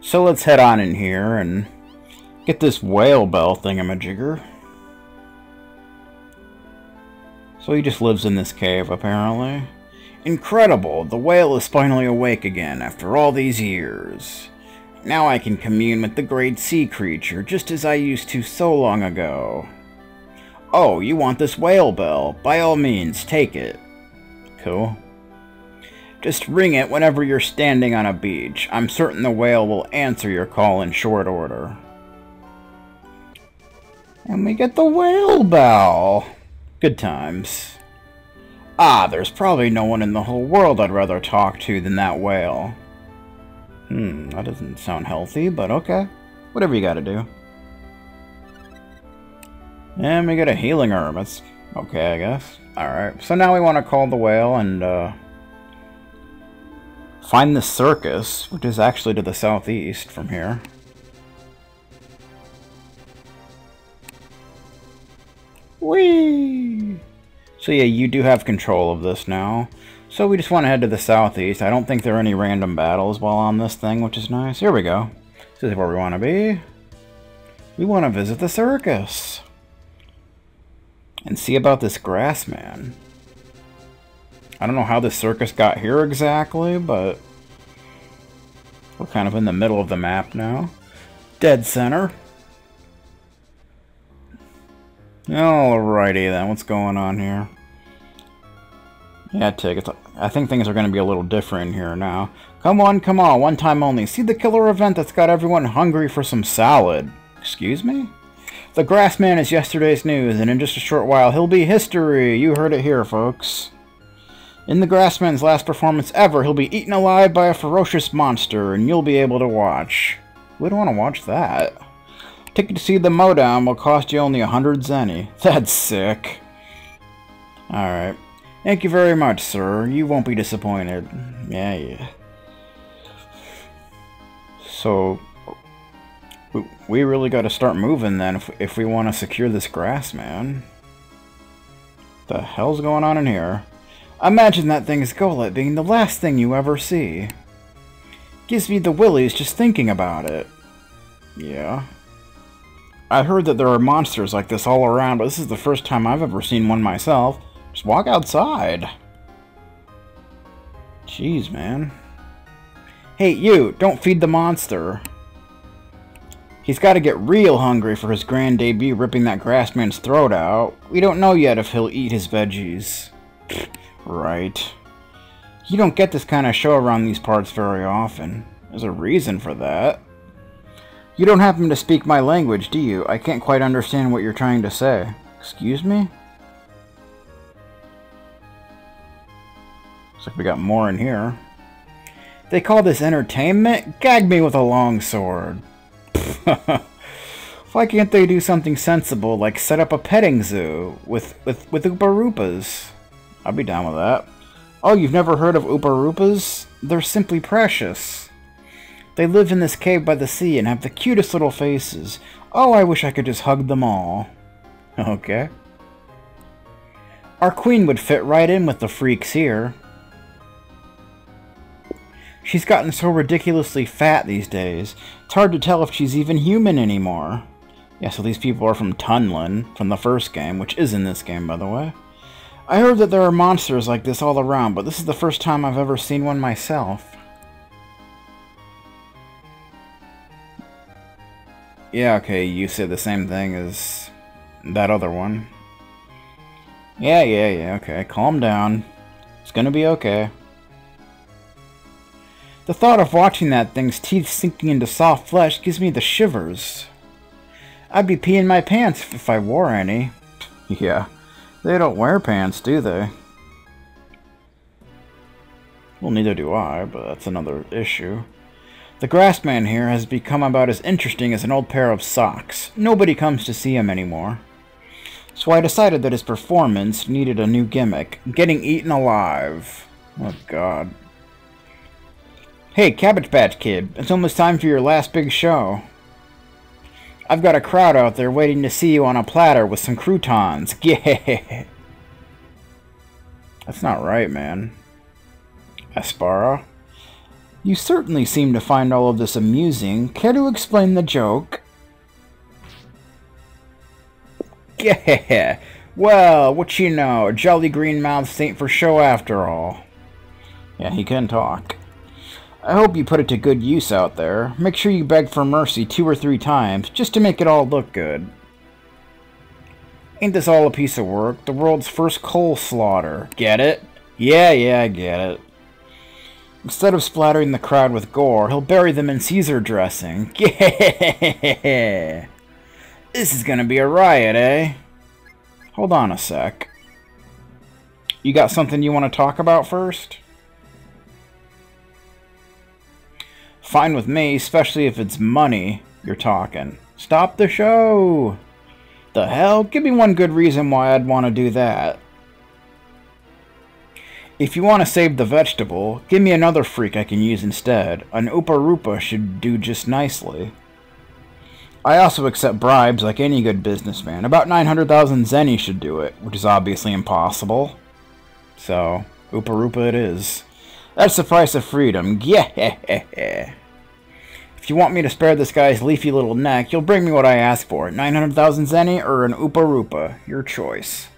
So let's head on in here and get this whale bell thingamajigger. So he just lives in this cave, apparently. Incredible! The whale is finally awake again after all these years. Now I can commune with the great sea creature just as I used to so long ago. Oh, you want this whale bell? By all means, take it. Cool. Just ring it whenever you're standing on a beach. I'm certain the whale will answer your call in short order. And we get the whale bell. Good times. Ah, there's probably no one in the whole world I'd rather talk to than that whale. That doesn't sound healthy, but okay. Whatever you gotta do. And we get a healing herb. That's okay, I guess. Alright, so now we want to call the whale and, find the circus, which is actually to the southeast from here. Whee! So yeah, you do have control of this now. So we just want to head to the southeast. I don't think there are any random battles while on this thing, which is nice. Here we go. This is where we want to be. We want to visit the circus. And see about this grassman. I don't know how this circus got here exactly, but we're kind of in the middle of the map now. Dead center. Alrighty then, what's going on here? Yeah, tickets. I think things are going to be a little different here now. Come on, one time only. See the killer event that's got everyone hungry for some salad. Excuse me? The grassman is yesterday's news, and in just a short while he'll be history. You heard it here, folks. In the grassman's last performance ever, he'll be eaten alive by a ferocious monster, and you'll be able to watch. We don't want to watch that. Ticket to see the mowdown will cost you only 100 zenny. That's sick. Alright. Thank you very much, sir. You won't be disappointed. Yeah. So, we really got to start moving then if we want to secure this grassman. The hell's going on in here? Imagine that thing's gullet being the last thing you ever see. Gives me the willies just thinking about it. Yeah. I heard that there are monsters like this all around, but this is the first time I've ever seen one myself. Just walk outside. Jeez, man. Hey, you! Don't feed the monster. He's got to get real hungry for his grand debut ripping that grassman's throat out. We don't know yet if he'll eat his veggies. Right. You don't get this kind of show around these parts very often. There's a reason for that. You don't happen to speak my language, do you? I can't quite understand what you're trying to say. Excuse me? Looks like we got more in here. They call this entertainment? Gag me with a long sword. Why can't they do something sensible like set up a petting zoo with Oopa Roopas? I'd be down with that. Oh, you've never heard of Oopa Roopas? They're simply precious. They live in this cave by the sea and have the cutest little faces. Oh, I wish I could just hug them all. Okay. Our queen would fit right in with the freaks here. She's gotten so ridiculously fat these days. It's hard to tell if she's even human anymore. Yeah, so these people are from Tunlin, from the first game, which is in this game, by the way. I heard that there are monsters like this all around, but this is the first time I've ever seen one myself. Yeah, okay, you said the same thing as that other one. Yeah, okay, calm down. It's gonna be okay. The thought of watching that thing's teeth sinking into soft flesh gives me the shivers. I'd be peeing my pants if I wore any. Yeah, they don't wear pants, do they? Well, neither do I, but that's another issue. The grassman here has become about as interesting as an old pair of socks. Nobody comes to see him anymore. So I decided that his performance needed a new gimmick. Getting eaten alive. Oh, God. Hey, Cabbage Patch Kid. It's almost time for your last big show. I've got a crowd out there waiting to see you on a platter with some croutons. Yeah. That's not right, man. Aspara? You certainly seem to find all of this amusing. Care to explain the joke? Yeah, well, what you know, jolly green mouths ain't for show after all. Yeah, he can talk. I hope you put it to good use out there. Make sure you beg for mercy 2 or 3 times, just to make it all look good. Ain't this all a piece of work? The world's first coal slaughter. Get it? Yeah, I get it. Instead of splattering the crowd with gore, he'll bury them in Caesar dressing. Yeah! This is gonna be a riot, eh? Hold on a sec. You got something you want to talk about first? Fine with me, especially if it's money you're talking. Stop the show! The hell? Give me one good reason why I'd want to do that. If you want to save the vegetable, give me another freak I can use instead. An Oopa Roopa should do just nicely. I also accept bribes like any good businessman. About 900,000 zenny should do it, which is obviously impossible. So, Oopa Roopa it is. That's the price of freedom. Yeah. If you want me to spare this guy's leafy little neck, you'll bring me what I ask for. 900,000 zenny or an Oopa Roopa. Your choice.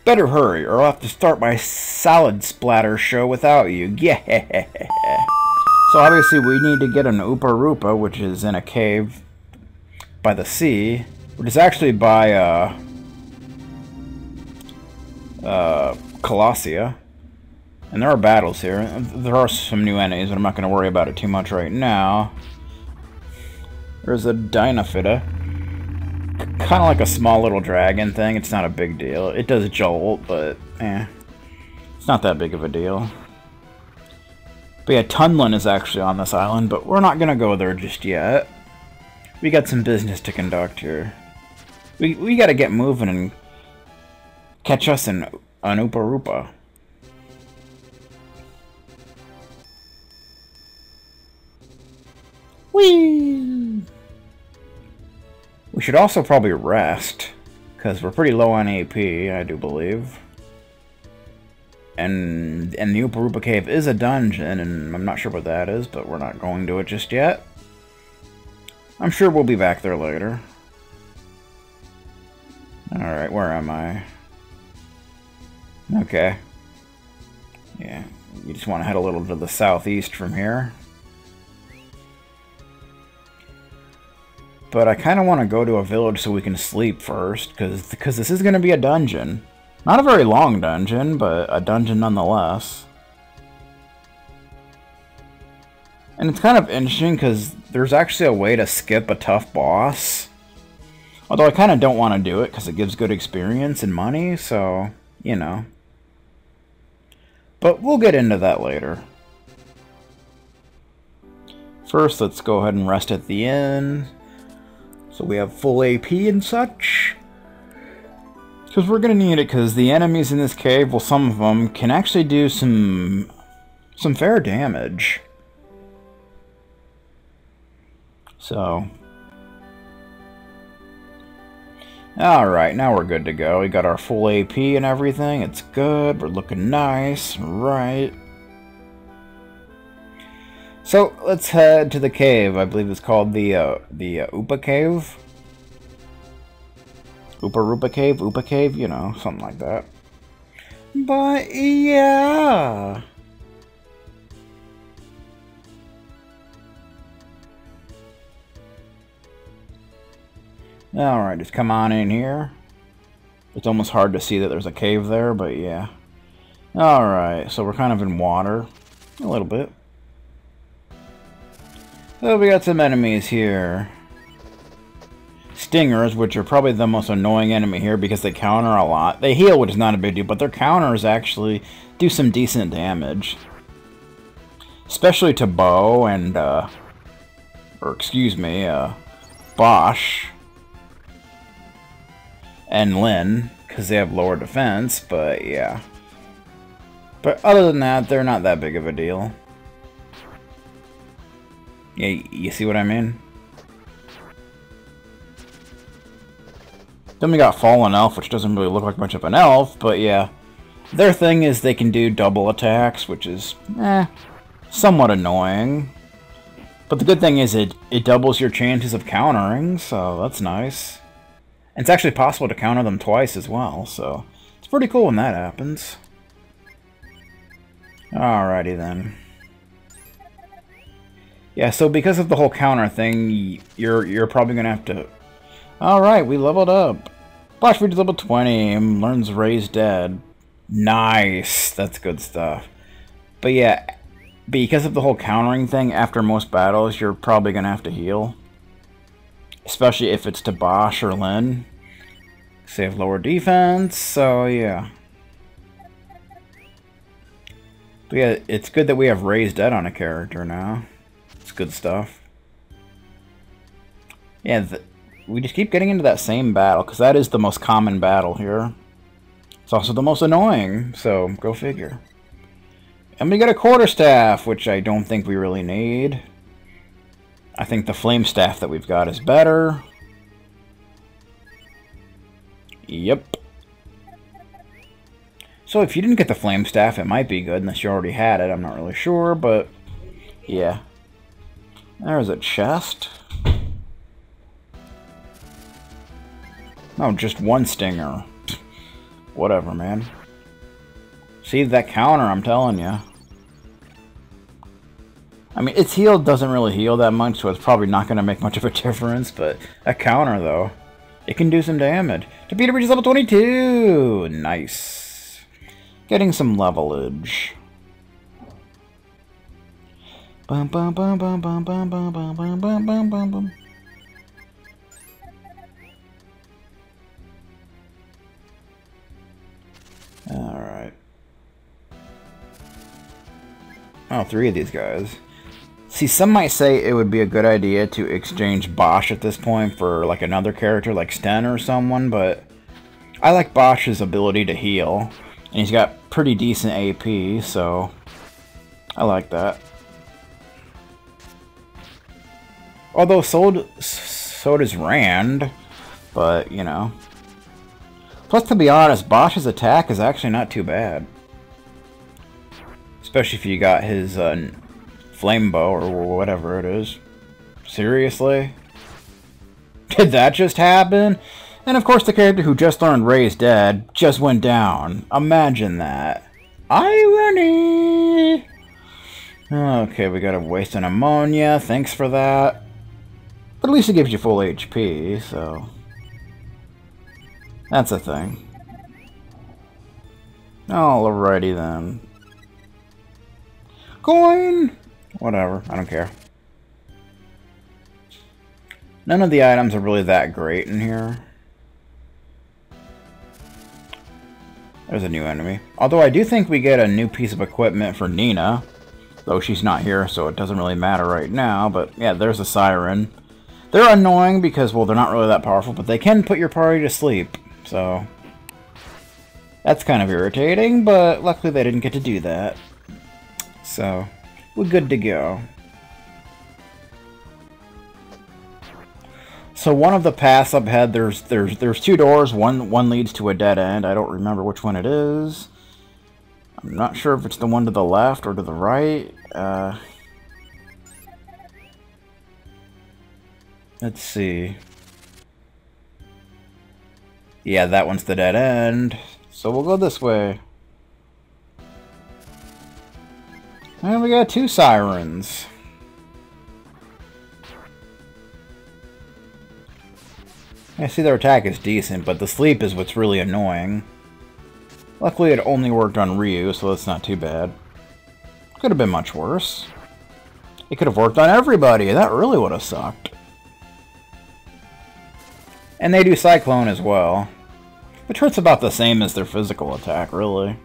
Better hurry, or I'll have to start my salad splatter show without you. Yeah. So obviously we need to get an Oopa Roopa, which is in a cave by the sea, which is actually by Colossia. And there are battles here. There are some new enemies, but I'm not going to worry about it too much right now. There's a Dynafida. Kind of like a small little dragon thing. It's not a big deal. It does jolt, but it's not that big of a deal. But yeah, Tunlin is actually on this island, but we're not going to go there just yet. We got some business to conduct here. We got to get moving and catch us an Oopa Roopa. Whee! We should also probably rest, because we're pretty low on AP, I do believe. And the Oopa Roopa Cave is a dungeon, and I'm not sure what that is, but we're not going to it just yet. I'm sure we'll be back there later. Alright, where am I? Okay. Yeah, you just want to head a little to the southeast from here. But I kind of want to go to a village so we can sleep first, because this is going to be a dungeon. Not a very long dungeon, but a dungeon nonetheless. And it's kind of interesting because there's actually a way to skip a tough boss. Although I kind of don't want to do it because it gives good experience and money, so, you know. But we'll get into that later. First, let's go ahead and rest at the inn. So we have full AP and such. Because we're going to need it, because the enemies in this cave, well, some of them can actually do some fair damage. So. Alright, now we're good to go. We got our full AP and everything. It's good. We're looking nice. Right. So, let's head to the cave. I believe it's called the Oopa Cave. Oopa Roopa Cave? Oopa Cave? You know, something like that. But, yeah. Alright, just come on in here. It's almost hard to see that there's a cave there, but yeah. Alright, so we're kind of in water. A little bit. So we got some enemies here. Stingers, which are probably the most annoying enemy here because they counter a lot. They heal, which is not a big deal, but their counters actually do some decent damage. Especially to Bo and, Bosch. And Lynn, because they have lower defense, but yeah. But other than that, they're not that big of a deal. Yeah, you see what I mean? Then we got Fallen Elf, which doesn't really look like much of an elf, but yeah. Their thing is they can do double attacks, which is, somewhat annoying. But the good thing is it doubles your chances of countering, so that's nice. And it's actually possible to counter them twice as well, so it's pretty cool when that happens. Alrighty then. Yeah, so because of the whole counter thing, you're probably gonna have to... Alright, we leveled up. Boss reaches level 20, learns Raise Dead. Nice, that's good stuff. But yeah, because of the whole countering thing, after most battles, you're probably gonna have to heal. Especially if it's to Bosch or Lyn. Save lower defense, so yeah. But yeah, it's good that we have Raised Dead on a character now. It's good stuff. Yeah, we just keep getting into that same battle, because that is the most common battle here. It's also the most annoying, so go figure. And we got a quarterstaff, which I don't think we really need. I think the flame staff that we've got is better. Yep. So if you didn't get the flame staff, it might be good, unless you already had it. I'm not really sure, but yeah. There's a chest. No, just one stinger. Whatever, man. See that counter, I'm telling you. I mean, its heal doesn't really heal that much, so it's probably not going to make much of a difference, but a counter, though, it can do some damage. Torpedo reaches level 22! Nice. Getting some levelage. Bum bum bum bum bum bum bum bum bum bum bum bum bum. Alright. Oh, 3 of these guys. See, some might say it would be a good idea to exchange Bosch at this point for like another character like Sten or someone, but I like Bosch's ability to heal. And he's got pretty decent AP, so I like that. Although so does Rand, but you know. Plus, to be honest, Bosch's attack is actually not too bad. Especially if you got his flame bow or whatever it is. Seriously? Did that just happen? And of course the character who just learned Raise Dead just went down. Imagine that. Irony! Okay, we gotta waste an ammonia. Thanks for that. But at least it gives you full HP, so... That's a thing. Alrighty then. Coin! Whatever, I don't care. None of the items are really that great in here. There's a new enemy. Although I do think we get a new piece of equipment for Nina. Though she's not here, so it doesn't really matter right now. But yeah, there's a siren. They're annoying because, well, they're not really that powerful, but they can put your party to sleep. So that's kind of irritating, but luckily they didn't get to do that. So we're good to go. So one of the paths up ahead, there's 2 doors. One leads to a dead end. I don't remember which one it is. I'm not sure if it's the one to the left or to the right. Let's see. Yeah, that one's the dead end. So we'll go this way. And we got 2 sirens. I see their attack is decent, but the sleep is what's really annoying. Luckily it only worked on Ryu, so that's not too bad. Could have been much worse. It could have worked on everybody, that really would have sucked. And they do Cyclone as well. Which hurts about the same as their physical attack, really.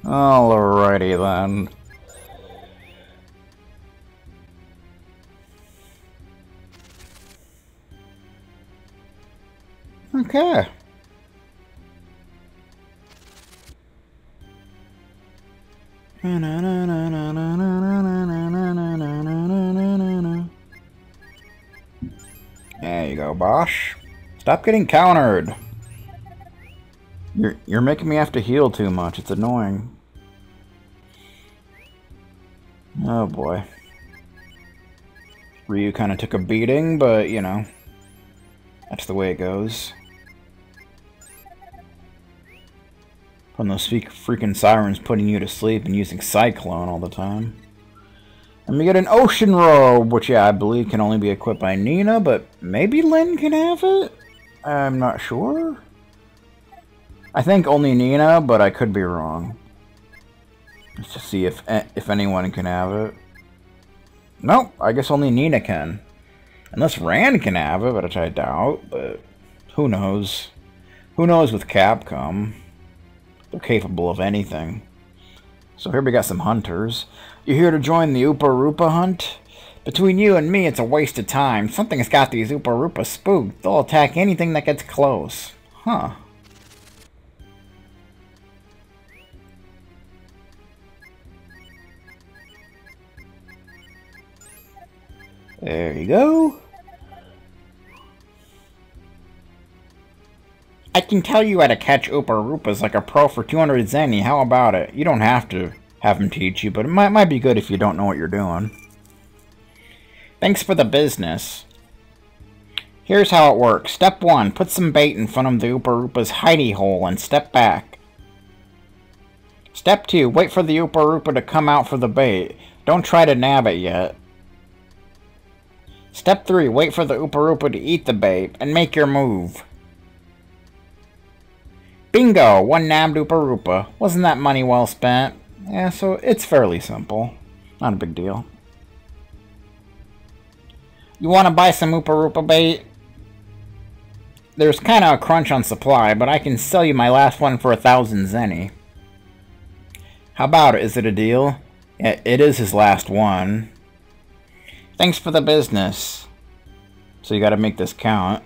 Alrighty then. Okay. Bosh. Stop getting countered. You're making me have to heal too much. It's annoying. Oh boy. Ryu kind of took a beating, but you know, that's the way it goes. When those freaking sirens putting you to sleep and using Cyclone all the time. And we get an Ocean Robe, which, yeah, I believe can only be equipped by Nina, but maybe Lyn can have it? I'm not sure. I think only Nina, but I could be wrong. Let's just see if anyone can have it. Nope, I guess only Nina can. Unless Rand can have it, which I doubt, but who knows? Who knows with Capcom? They're capable of anything. So here we got some hunters. You here to join the Oopa Roopa hunt? Between you and me, it's a waste of time. Something's got these Oopa Roopas spooked. They'll attack anything that gets close. Huh. There you go. I can tell you how to catch Oopa Roopas like a pro for 200 zenny. How about it? You don't have to have him teach you, but it might be good if you don't know what you're doing. Thanks for the business. Here's how it works. Step 1. Put some bait in front of the Oopa Roopa's hidey hole and step back. Step 2. Wait for the Oopa Roopa to come out for the bait. Don't try to nab it yet. Step 3. Wait for the Oopa Roopa to eat the bait and make your move. Bingo! One nabbed Oopa Roopa. Wasn't that money well spent? Yeah, so it's fairly simple. Not a big deal. You want to buy some Oopa Roopa bait? There's kind of a crunch on supply, but I can sell you my last one for 1,000 zenny. How about it? Is it a deal? Yeah, it is his last one. Thanks for the business. So you gotta make this count.